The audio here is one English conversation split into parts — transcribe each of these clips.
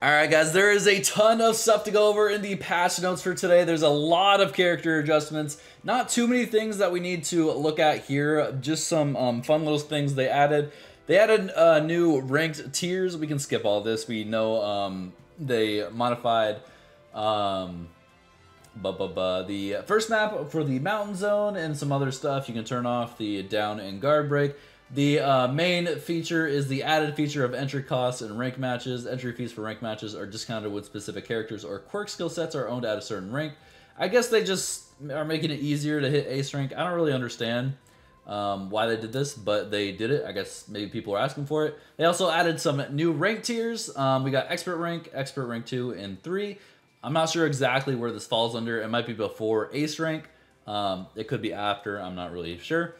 Alright guys, there is a ton of stuff to go over in the patch notes for today. There's a lot of character adjustments. Not too many things that we need to look at here. Just some fun little things they added. They added new ranked tiers. We can skip all this. We know they modified the first map for the mountain zone and some other stuff. You can turn off the down and guard break. The main feature is the added feature of entry costs and rank matches. Entry fees for rank matches are discounted when specific characters or quirk skill sets are owned at a certain rank. I guess they just are making it easier to hit ace rank. I don't really understand why they did this, but they did it. I guess maybe people are asking for it. They also added some new rank tiers. We got expert rank 2, and 3. I'm not sure exactly where this falls under. It might be before ace rank. It could be after. I'm not really sure.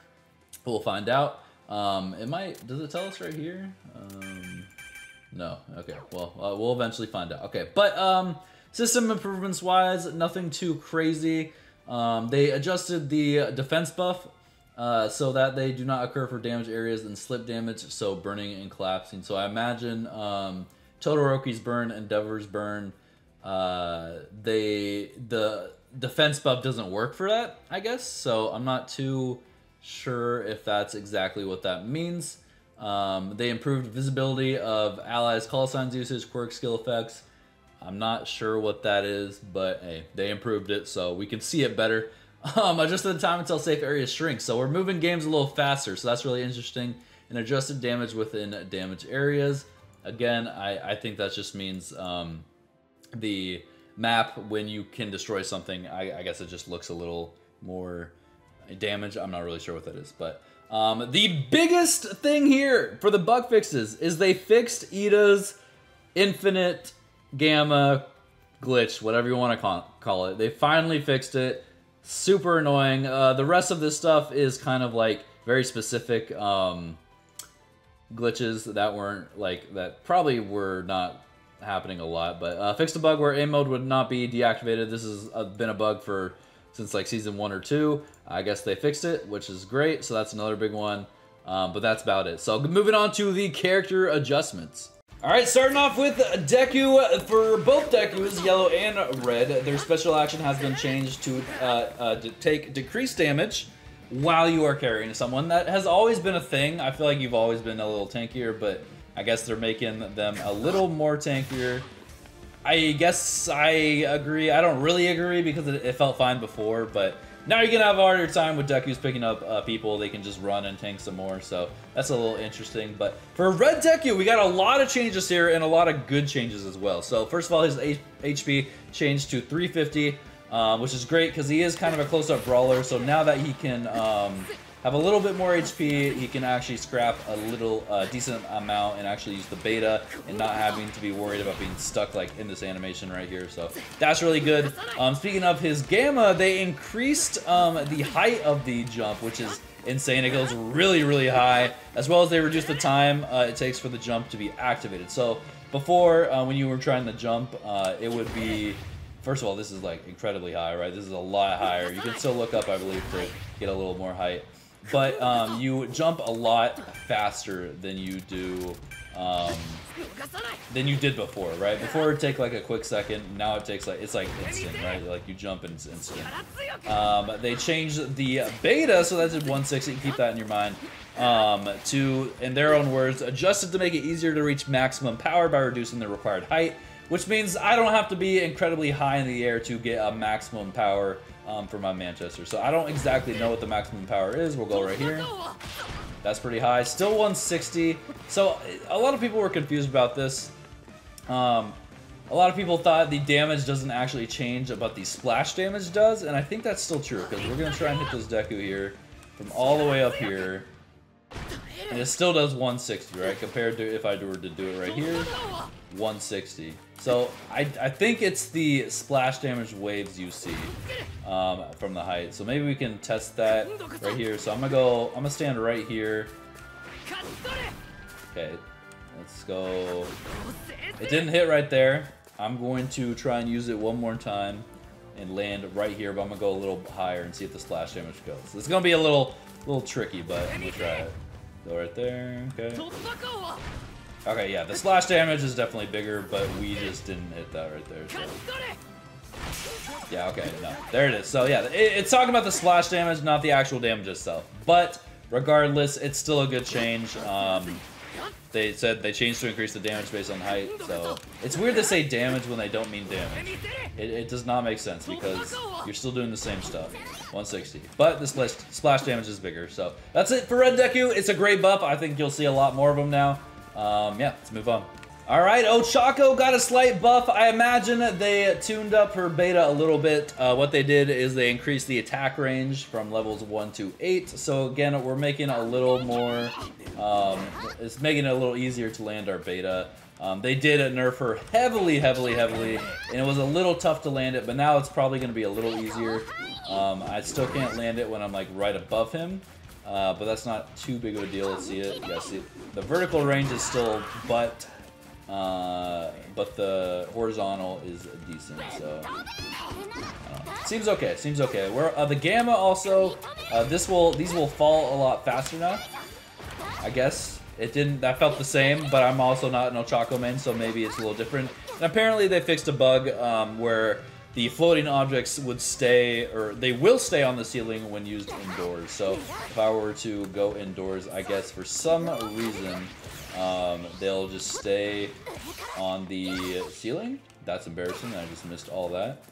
We'll find out. It might, does it tell us right here? No. Okay. Well, we'll eventually find out. Okay. But, system improvements wise, nothing too crazy. They adjusted the defense buff, so that they do not occur for damage areas and slip damage. So burning and collapsing. So I imagine, Todoroki's burn, Endeavor's burn, the defense buff doesn't work for that, I guess. So I'm not too sure if that's exactly what that means. They improved visibility of allies' call signs usage, quirk skill effects. I'm not sure what that is, but hey, they improved it so we can see it better. Adjusted the time until safe areas shrink, so we're moving games a little faster, so that's really interesting. And adjusted damage within damage areas. Again, I think that just means the map, when you can destroy something, I guess it just looks a little more damage. I'm not really sure what that is, but the biggest thing here for the bug fixes is they fixed Ida's infinite gamma glitch, whatever you want to call it. They finally fixed it. Super annoying. The rest of this stuff is kind of like very specific glitches that weren't like, that probably were not happening a lot, but fixed a bug where aim mode would not be deactivated. This has been a bug since like season 1 or 2. I guess they fixed it, which is great. So that's another big one. But that's about it. So moving on to the character adjustments. All right, starting off with Deku. For both Dekus, yellow and red, their special action has been changed to take decreased damage while you are carrying someone. That has always been a thing. I feel like you've always been a little tankier, but I guess they're making them a little more tankier. I guess I agree. I don't really agree because it felt fine before, but now you're gonna have a harder time with Deku's picking up people. They can just run and tank some more, so that's a little interesting. But for Red Deku, we got a lot of changes here and a lot of good changes as well. So first of all, his HP changed to 350, which is great because he is kind of a close-up brawler. So now that he can have a little bit more HP, he can actually scrap a little decent amount and actually use the beta and not having to be worried about being stuck like in this animation right here. So that's really good. Speaking of his gamma, they increased the height of the jump, which is insane. It goes really, really high, as well as they reduced the time it takes for the jump to be activated. So before, when you were trying to jump, it would be, first of all, this is like incredibly high, right? This is a lot higher. You can still look up, I believe, to get a little more height. But you jump a lot faster than you do than you did before, right? Before it take like a quick second. Now it takes like, it's like instant, right? Like you jump and it's instant. They changed the beta, so that's at 160. Keep that in your mind. To, in their own words, adjusted to make it easier to reach maximum power by reducing the required height, which means I don't have to be incredibly high in the air to get a maximum power for my Manchester. So I don't exactly know what the maximum power is. We'll go right here. That's pretty high. Still 160. So a lot of people were confused about this. A lot of people thought the damage doesn't actually change, but the splash damage does. And I think that's still true, because we're going to try and hit this Deku here from all the way up here. And it still does 160, right? Compared to if I were to do it right here, 160. So I think it's the splash damage waves you see from the height. So maybe we can test that right here. So I'm gonna stand right here. Okay, let's go. It didn't hit right there. I'm going to try and use it one more time and land right here, but I'm gonna go a little higher and see if the splash damage goes. It's gonna be a little tricky, but I'm gonna try it. Go right there, okay. Okay, yeah, the splash damage is definitely bigger, but we just didn't hit that right there. So. Yeah, okay, no. There it is. So, yeah, it's talking about the splash damage, not the actual damage itself. But, regardless, it's still a good change. They said they changed to increase the damage based on height, so... It's weird to say damage when they don't mean damage. It does not make sense, because you're still doing the same stuff. 160. But the splash damage is bigger, so... That's it for Red Deku. It's a great buff. I think you'll see a lot more of them now. Yeah, let's move on. Alright, Ochaco got a slight buff. I imagine they tuned up her beta a little bit. What they did is they increased the attack range from levels 1 to 8. So again, we're making a little more... it's making it a little easier to land our beta. They did nerf her heavily, and it was a little tough to land it, but now it's probably going to be a little easier. I still can't land it when I'm like right above him. But that's not too big of a deal. Let's see it. You guys see it. The vertical range is still but the horizontal is decent, so seems okay. Seems okay. The gamma also. These will fall a lot faster now. I guess it didn't. That felt the same, but I'm also not an Ochaco main, so maybe it's a little different. And apparently they fixed a bug where the floating objects would stay, or they will stay on the ceiling when used indoors. So if I were to go indoors, I guess for some reason, they'll just stay on the ceiling. That's embarrassing. I just missed all that.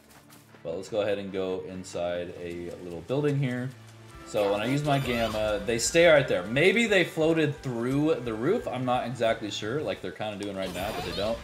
But let's go ahead and go inside a little building here. So when I use my gamma, they stay right there. Maybe they floated through the roof. I'm not exactly sure, like they're kind of doing right now, but they don't.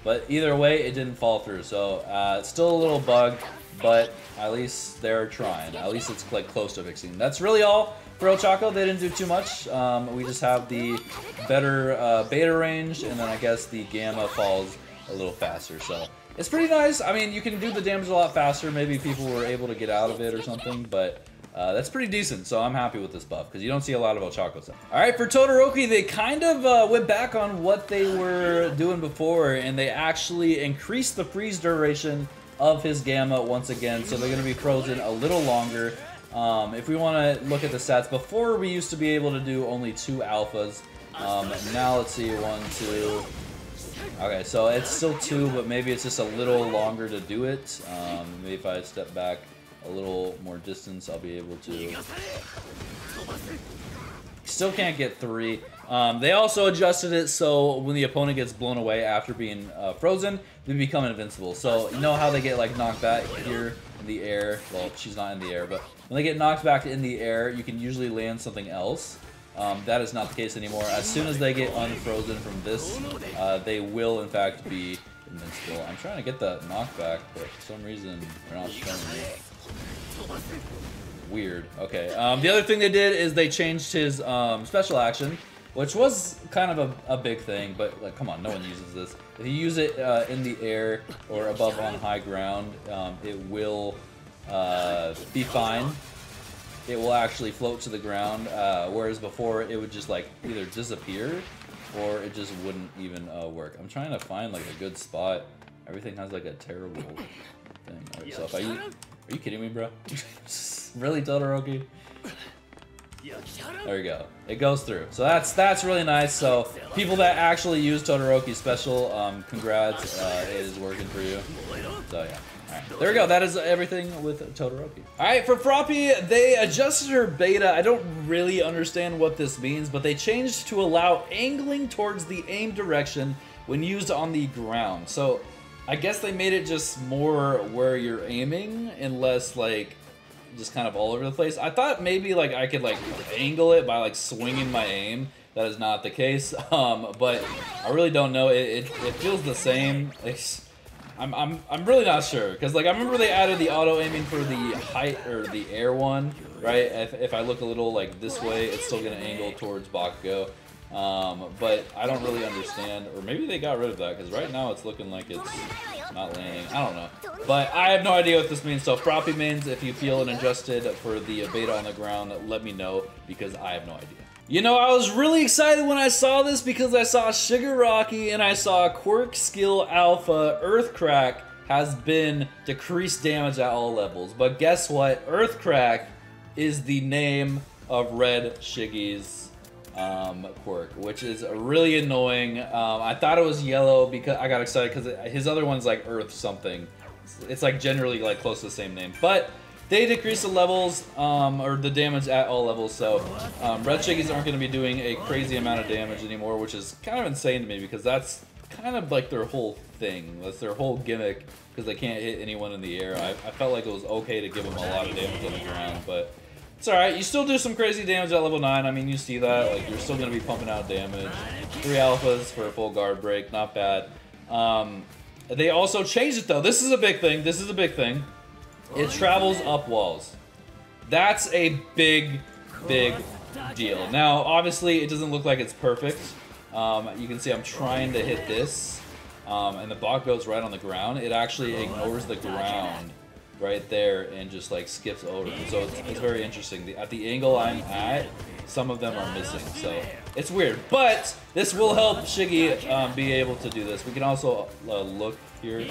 But either way, it didn't fall through. So it's still a little bug, but at least they're trying. At least it's like close to fixing. That's really all for Ochaco. They didn't do too much. We just have the better beta range, and then I guess the gamma falls a little faster. So it's pretty nice. I mean, you can do the damage a lot faster. Maybe people were able to get out of it or something, but that's pretty decent, so I'm happy with this buff, because you don't see a lot of Ochaco stuff. Alright, for Todoroki, they kind of went back on what they were doing before, and they actually increased the freeze duration of his gamma once again, so they're going to be frozen a little longer. If we want to look at the stats, before we used to be able to do only 2 alphas. Now let's see, 1, 2... Okay, so it's still 2, but maybe it's just a little longer to do it. Maybe if I step back a little more distance, I'll be able to. Still can't get 3. They also adjusted it so when the opponent gets blown away after being frozen, they become invincible. So you know how they get like knocked back here in the air? Well, she's not in the air, but when they get knocked back in the air, you can usually land something else. That is not the case anymore. As soon as they get unfrozen from this, they will in fact be invincible. I'm trying to get that knockback, but for some reason they're not showing me. Weird. Okay. The other thing they did is they changed his special action, which was kind of a big thing, but like, come on, no one uses this. If you use it in the air or above on high ground, it will be fine. It will actually float to the ground, whereas before it would just like either disappear or it just wouldn't even work. I'm trying to find like a good spot. Everything has like a terrible thing. Right, so if I use... Are you kidding me, bro? Really, Todoroki? There you go. It goes through. So that's really nice. So people that actually use Todoroki special, congrats. It is working for you. So yeah. Alright. There we go. That is everything with Todoroki. Alright, for Froppy, they adjusted her beta. I don't really understand what this means, but they changed to allow angling towards the aim direction when used on the ground. So I guess they made it just more where you're aiming and less like just kind of all over the place. I thought maybe like I could like angle it by like swinging my aim. That is not the case. But I really don't know. It feels the same. I'm really not sure, because like I remember they added the auto aiming for the height or the air one, right? If I look a little like this way, it's still gonna angle towards Bakugo. But I don't really understand, or maybe they got rid of that, because right now it's looking like it's not landing. I don't know, but I have no idea what this means. So Froppy mains, if you feel an adjusted for the beta on the ground, let me know, because I have no idea. You know, I was really excited when I saw this, because I saw Shigaraki and I saw Quirk Skill Alpha Earthcrack has been decreased damage at all levels. But guess what? Earthcrack is the name of Red Shigi's quirk, which is really annoying. I thought it was yellow because I got excited because his other one's like Earth something. It's like generally like close to the same name, but they decrease the levels or the damage at all levels. So red Shiggies aren't going to be doing a crazy amount of damage anymore, which is kind of insane to me because that's kind of like their whole thing. That's their whole gimmick because they can't hit anyone in the air. I felt like it was okay to give them a lot of damage on the ground, but it's alright. You still do some crazy damage at level 9. I mean, you see that. Like, you're still going to be pumping out damage. 3 alphas for a full guard break. Not bad. They also changed it, though. This is a big thing. This is a big thing. It travels up walls. That's a big, big deal. Now, obviously, it doesn't look like it's perfect. You can see I'm trying to hit this, and the bot goes right on the ground. It actually ignores the ground right there and just like skips over them. So it's very interesting. At the angle I'm at, some of them are missing, so it's weird. But this will help Shigi be able to do this. We can also look here,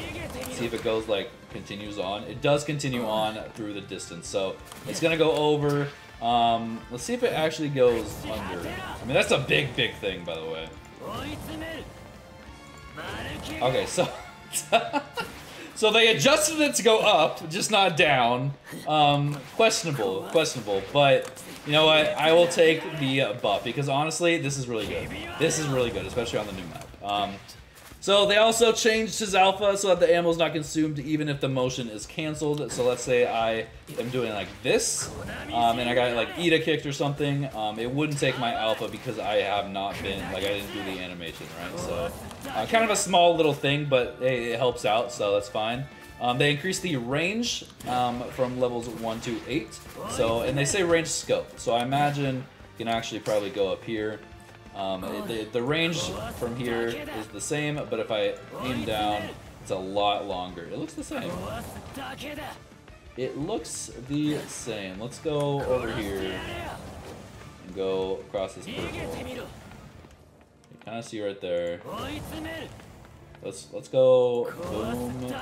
see if it goes like continues on. It does continue on through the distance, so it's gonna go over. Let's see if it actually goes under. I mean, that's a big thing, by the way. Okay, so so they adjusted it to go up, just not down. Questionable, but you know what? I will take the buff because honestly, this is really good. This is really good, especially on the new map. So they also changed his alpha so that the ammo is not consumed even if the motion is canceled. So let's say I am doing like this, and I got like Ida kicked or something. It wouldn't take my alpha because I have not been, like I didn't do the animation, right? So kind of a small little thing, but hey, it helps out, so that's fine. They increased the range from levels 1 to 8. So, and they say range scope. So I imagine you can actually probably go up here. The range from here is the same, but if I aim down, it's a lot longer. It looks the same. It looks the same. Let's go over here and go across this purple. You kind of see right there. Let's go boom, boom.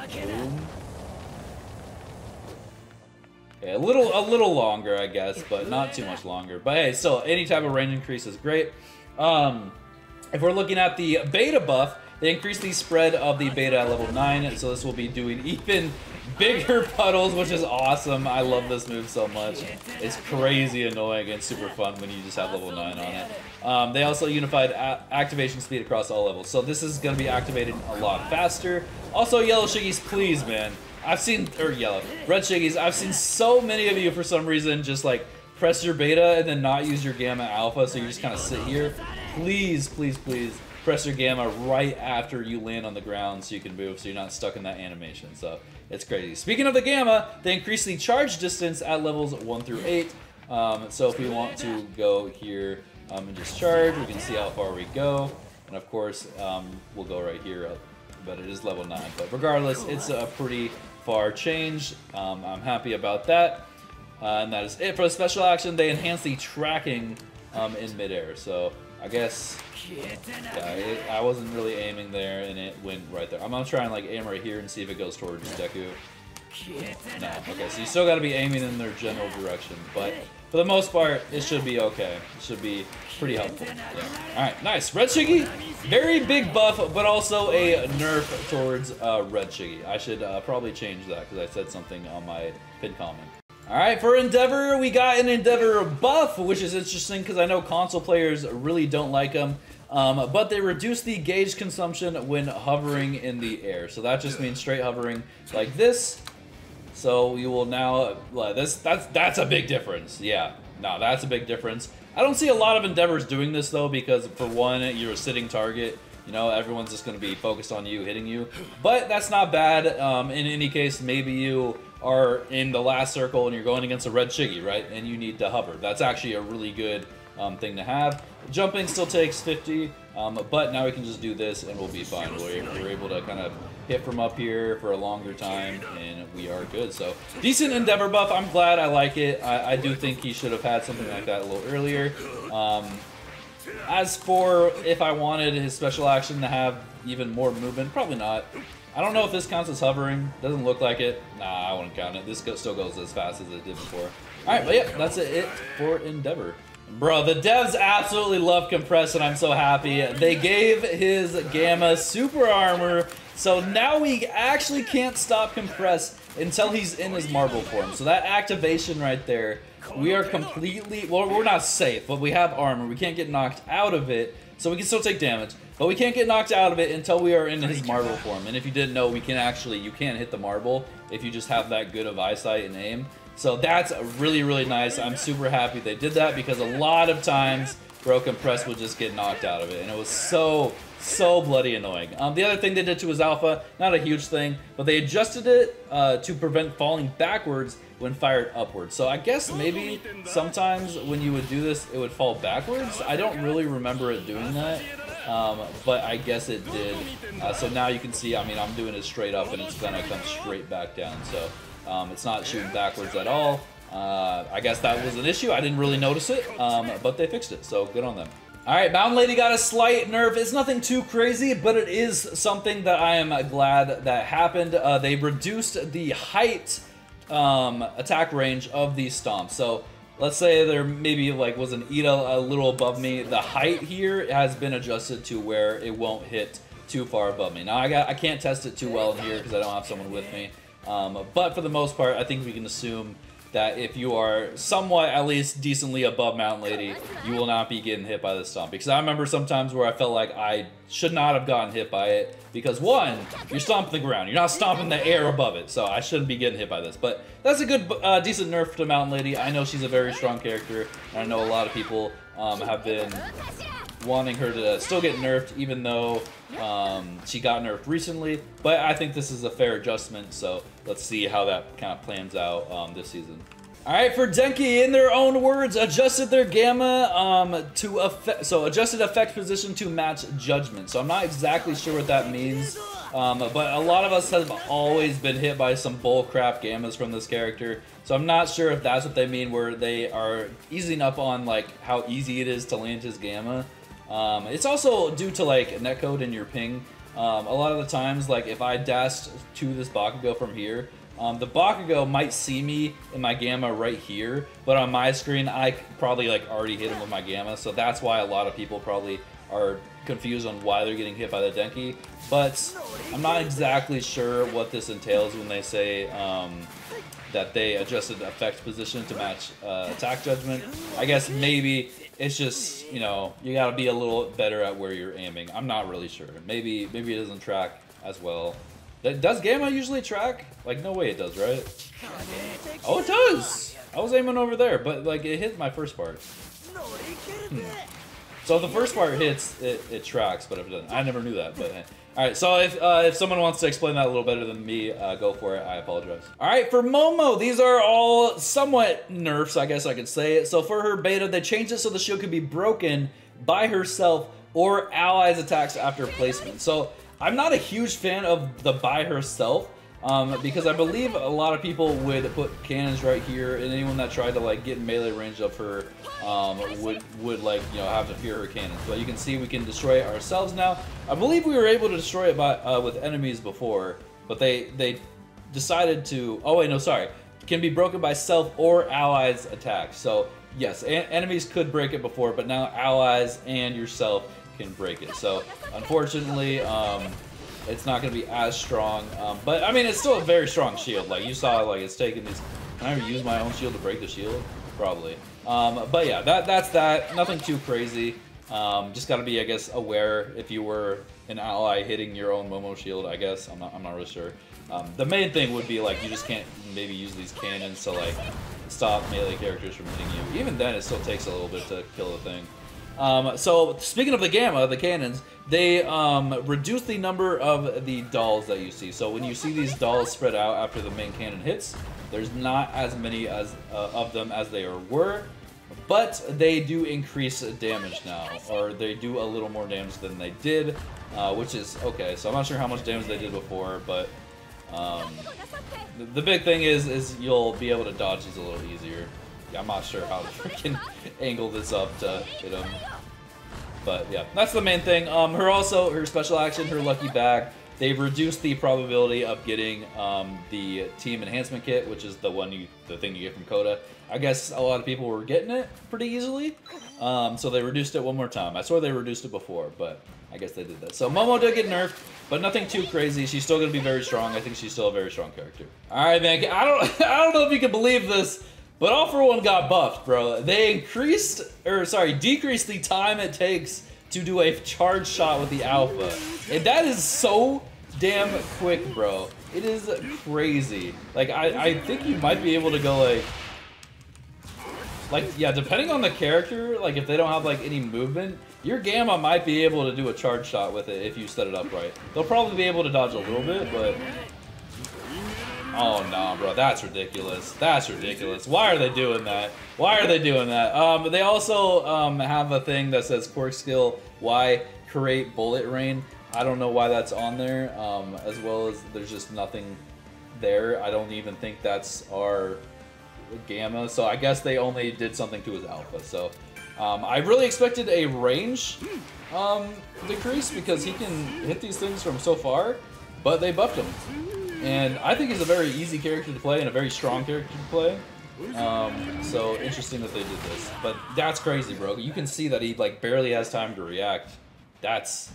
Okay, a little longer, I guess, but not too much longer. But hey, still, any type of range increase is great. If we're looking at the beta buff, they increased the spread of the beta at level 9, so this will be doing even bigger puddles, which is awesome. I love this move so much. It's crazy annoying and super fun when you just have level 9 on it. They also unified activation speed across all levels, so this is going to be activated a lot faster. Also, yellow Shiggies, please, man. I've seen, or yellow, red Shiggies, I've seen so many of you for some reason just like press your beta and then not use your gamma alpha, so you just kind of sit here. Please, please, please press your gamma right after you land on the ground so you can move, so you're not stuck in that animation. So it's crazy. Speaking of the gamma, they increased the charge distance at levels 1 through 8. So if we want to go here and just charge, we can see how far we go. And of course, we'll go right here, but it is level 9. But regardless, it's a pretty far change. I'm happy about that. And that is it for the special action. They enhanced the tracking in midair. So I guess, yeah, I wasn't really aiming there, and it went right there. I'm gonna try and like aim right here and see if it goes towards Deku. No, okay, so you still gotta be aiming in their general direction, but for the most part, it should be okay. It should be pretty helpful. Yeah. Alright, nice. Red Shigi, very big buff, but also a nerf towards Red Shigi. I should probably change that because I said something on my pinned comment. Alright, for Endeavor, we got an Endeavor buff, which is interesting because I know console players really don't like them. But they reduce the gauge consumption when hovering in the air. So that just means straight hovering like this. So you will now, that's a big difference. Yeah, no, that's a big difference. I don't see a lot of Endeavors doing this though, because for one, you're a sitting target. You know, everyone's just going to be focused on you, hitting you. But that's not bad. In any case, maybe you are in the last circle and you're going against a red Shigi, right? And you need to hover. That's actually a really good thing to have. Jumping still takes 50, but now we can just do this and we'll be fine. We're able to kind of hit from up here for a longer time and we are good. So decent Endeavor buff. I'm glad. I like it. I do think he should have had something like that a little earlier. As for if I wanted his special action to have even more movement, probably not. I don't know if this counts as hovering. Doesn't look like it. Nah, I wouldn't count it. This still goes as fast as it did before. Alright, but yeah, that's it for Endeavor. Bro, the devs absolutely love Compress, and I'm so happy. They gave his Gamma super armor, so now we actually can't stop Compress until he's in his marble form. So that activation right there, we are completely, well, we're not safe, but we have armor. We can't get knocked out of it, so we can still take damage, but we can't get knocked out of it until we are in his marble form. And if you didn't know, we can actually, you can hit the marble if you just have that good of eyesight and aim. So that's really, really nice. I'm super happy they did that because a lot of times Bro Compress would just get knocked out of it, and it was so bloody annoying. The other thing they did to his alpha, not a huge thing, but they adjusted it to prevent falling backwards when fired upwards. So I guess maybe sometimes when you would do this, it would fall backwards. I don't really remember it doing that, but I guess it did. So now you can see, I mean, I'm doing it straight up and it's gonna come straight back down. So it's not shooting backwards at all. I guess that was an issue. I didn't really notice it, but they fixed it, so good on them. Alright, Mountain Lady got a slight nerf. It's nothing too crazy, but it is something that I am glad that happened. They reduced the height attack range of these stomps. So let's say there maybe like was an Ida a little above me. The height here has been adjusted to where it won't hit too far above me. Now I can't test it too well in here because I don't have someone with me. But for the most part, I think we can assume that if you are somewhat, at least decently above Mountain Lady, you will not be getting hit by this stomp. Because I remember sometimes where I felt like I should not have gotten hit by it. Because one, you're stomping the ground. You're not stomping the air above it. So I shouldn't be getting hit by this. But that's a good, decent nerf to Mountain Lady. I know she's a very strong character. And I know a lot of people have been wanting her to still get nerfed, even though she got nerfed recently. But I think this is a fair adjustment, so let's see how that kind of plans out this season. Alright, for Denki, in their own words, adjusted their gamma to effect, so adjusted effect position to match judgment. So I'm not exactly sure what that means, but a lot of us have always been hit by some bullcrap gammas from this character. So I'm not sure if that's what they mean, where they are easing up on like how easy it is to land his gamma. It's also due to like netcode in your ping. A lot of the times, like if I dashed to this Bakugo from here, the Bakugo might see me in my gamma right here, but on my screen I probably like already hit him with my gamma, so that's why a lot of people probably are confused on why they're getting hit by the Denki. But I'm not exactly sure what this entails when they say that they adjusted effect position to match attack judgment. I guess maybe it's just, you know, you gotta be a little better at where you're aiming. I'm not really sure. Maybe it doesn't track as well. Does Gamma usually track? Like, no way it does, right? Oh, it does! I was aiming over there, but like it hit my first part. So if the first part hits, it tracks, but if it doesn't, I never knew that, but hey. Alright, so if someone wants to explain that a little better than me, go for it, I apologize. Alright, for Momo, these are all somewhat nerfs, I guess I could say. So for her beta, they changed it so the shield could be broken by herself or allies' attacks after placement. So I'm not a huge fan of the by herself, because I believe a lot of people would put cannons right here, and anyone that tried to like get melee range of her would like, you know, have to fear her cannons. But you can see we can destroy it ourselves now. I believe we were able to destroy it by with enemies before, but they decided to. Oh wait, no, sorry. Can be broken by self or allies attacks. So yes, enemies could break it before, but now allies and yourself can break it. So unfortunately, it's not going to be as strong, but I mean it's still a very strong shield. Like you saw, like it's taking these. Can I ever use my own shield to break the shield? Probably. But yeah, that's that. Nothing too crazy. Just got to be, I guess, aware if you were an ally hitting your own Momo shield. I guess I'm not really sure. The main thing would be like you just can't maybe use these cannons to like stop melee characters from hitting you. Even then, it still takes a little bit to kill the thing. So speaking of the gamma, the cannons, they reduce the number of the dolls that you see. So when you see these dolls spread out after the main cannon hits, there's not as many as of them as there were, but they do increase damage now, or they do a little more damage than they did, which is okay. So I'm not sure how much damage they did before, but the big thing is you'll be able to dodge these a little easier. I'm not sure how to freaking angle this up to hit him. But yeah, that's the main thing. Her special action, her lucky bag. they've reduced the probability of getting the team enhancement kit, which is the thing you get from Coda. I guess a lot of people were getting it pretty easily, so they reduced it one more time. I swear they reduced it before, but I guess they did that. So Momo did get nerfed, but nothing too crazy. She's still gonna be very strong. I think she's still a very strong character. All right, man. I don't know if you can believe this, but All For One got buffed, bro. They decreased the time it takes to do a charge shot with the alpha, and that is so damn quick, bro. It is crazy. Like I think you might be able to go like yeah, depending on the character, like if they don't have like any movement, your Gamma might be able to do a charge shot with it if you set it up right. They'll probably be able to dodge a little bit, but oh no, bro, that's ridiculous. That's ridiculous. Why are they doing that? Why are they doing that? They also have a thing that says quirk skill Y, create bullet rain. I don't know why that's on there, as well as there's just nothing there. I don't even think that's our Gamma, so I guess they only did something to his alpha. So I really expected a range decrease because he can hit these things from so far, but they buffed him. And I think he's a very easy character to play and a very strong character to play. So interesting that they did this. But that's crazy, bro. You can see that he like barely has time to react. That's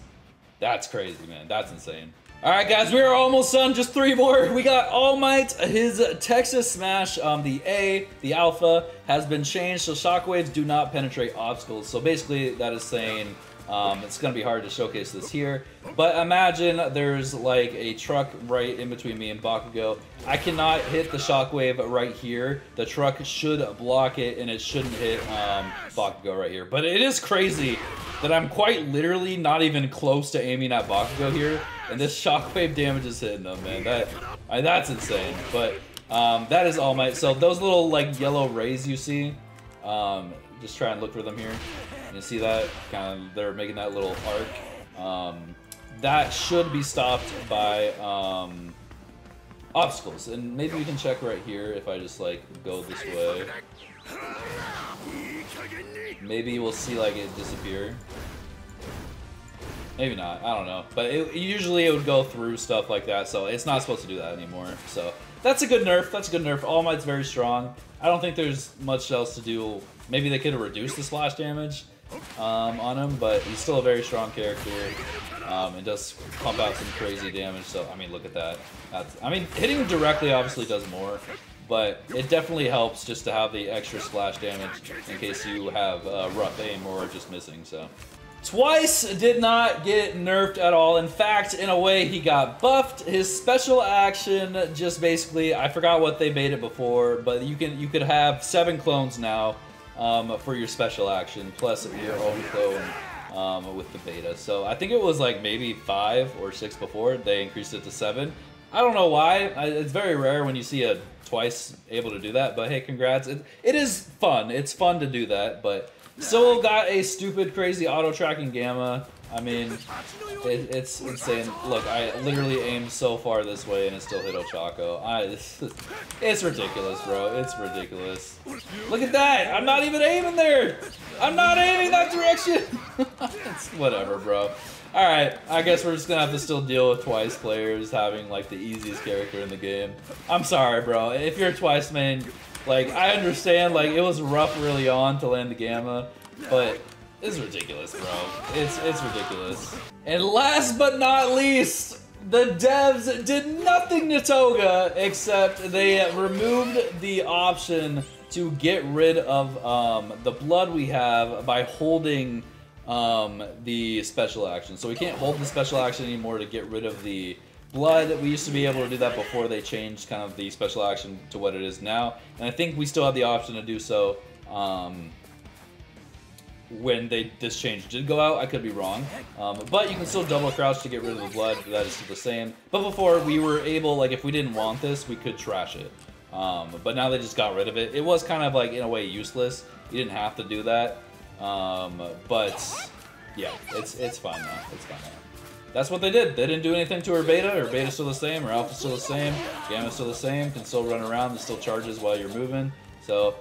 crazy, man. That's insane. Alright guys, we are almost done, just 3 more. We got All Might, his Texas Smash, the alpha, has been changed so shockwaves do not penetrate obstacles. So basically that is saying it's going to be hard to showcase this here. But imagine there's like a truck right in between me and Bakugo. I cannot hit the shockwave right here. The truck should block it and it shouldn't hit Bakugo right here. But it is crazy that I'm quite literally not even close to aiming at Bakugo here. And this shockwave damage is hitting them, man. That's insane. But that is All Might. So those little like yellow rays you see, just try and look for them here. You see that? Kind of, they're making that little arc. That should be stopped by obstacles. And maybe we can check right here if I just like go this way. Maybe we'll see like it disappear. Maybe not, I don't know. But usually it would go through stuff like that, so it's not supposed to do that anymore. So that's a good nerf, that's a good nerf. All Might's very strong. I don't think there's much else to do. Maybe they could have reduced the splash damage on him, but he's still a very strong character. It does pump out some crazy damage, so I mean, look at that. I mean, hitting directly obviously does more, but it definitely helps just to have the extra splash damage in case you have rough aim or just missing, so. Twice did not get nerfed at all. In fact, in a way, he got buffed. His special action just basically, I forgot what they made it before, but you could have 7 clones now for your special action, plus your own clone with the beta. So I think it was like maybe 5 or 6 before. They increased it to 7. I don't know why. It's very rare when you see a twice able to do that, but hey, congrats. It is fun. It's fun to do that, but still got a stupid, crazy auto-tracking Gamma. I mean, it's insane. Look, I literally aimed so far this way and it still hit Ochaco. It's ridiculous, bro. It's ridiculous. Look at that! I'm not even aiming there! I'm not aiming that direction! It's whatever, bro. Alright, I guess we're just gonna have to still deal with Twice players having, like, the easiest character in the game. I'm sorry, bro. If you're a Twice main, like, I understand, like, it was rough early on to land the Gamma, but it's ridiculous, bro. It's ridiculous. And last but not least, the devs did nothing to Toga except they removed the option to get rid of the blood we have by holding the special action. So we can't hold the special action anymore to get rid of the blood. We used to be able to do that before they changed kind of the special action to what it is now. And I think we still have the option to do so when this change did go out. I could be wrong. But you can still double crouch to get rid of the blood. That is still the same. But before, we were able, like, if we didn't want this, we could trash it. But now they just got rid of it. It was kind of, like, in a way, useless. You didn't have to do that. But yeah, it's fine now. It's fine now. That's what they did. They didn't do anything to her beta. Her beta's still the same. Her alpha's still the same. Gamma's still the same. Can still run around. It still charges while you're moving. So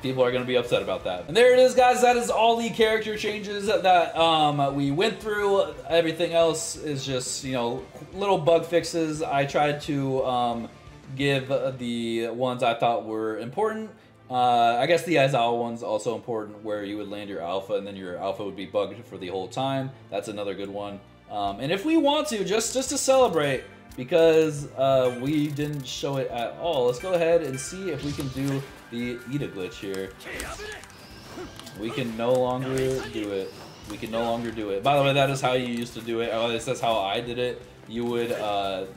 People are going to be upset about that. And there it is, guys. That is all the character changes that we went through. Everything else is just, you know, little bug fixes. I tried to give the ones I thought were important. I guess the Aizawa one's also important, where you would land your alpha and then your alpha would be bugged for the whole time. That's another good one. And if we want to, just to celebrate, because we didn't show it at all, let's go ahead and see if we can do the Ida glitch here. We can no longer do it. We can no longer do it. By the way, that is how you used to do it. At least that's how I did it. You would,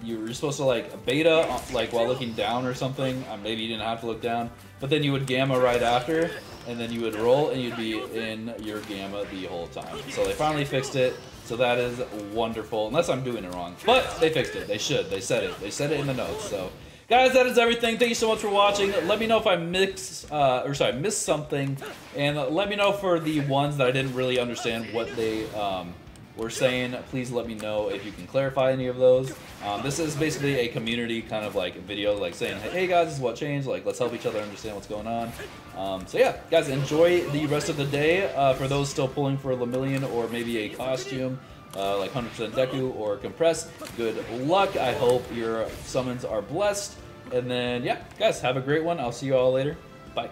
you were supposed to like beta, like while looking down or something. Maybe you didn't have to look down, but then you would gamma right after, and then you would roll, and you'd be in your gamma the whole time. So they finally fixed it. So that is wonderful, unless I'm doing it wrong. But they fixed it. They should. They said it. They said it in the notes. So, guys, that is everything. Thank you so much for watching. Let me know if I missed something, and let me know for the ones that I didn't really understand what they were saying. Please let me know if you can clarify any of those. This is basically a community kind of like video, like saying, hey guys, this is what changed. Like, let's help each other understand what's going on. So yeah, guys, enjoy the rest of the day. For those still pulling for a Lemillion or maybe a costume, like 100% Deku or Compress, good luck. I hope your summons are blessed. And then, yeah, guys, have a great one. I'll see you all later. Bye.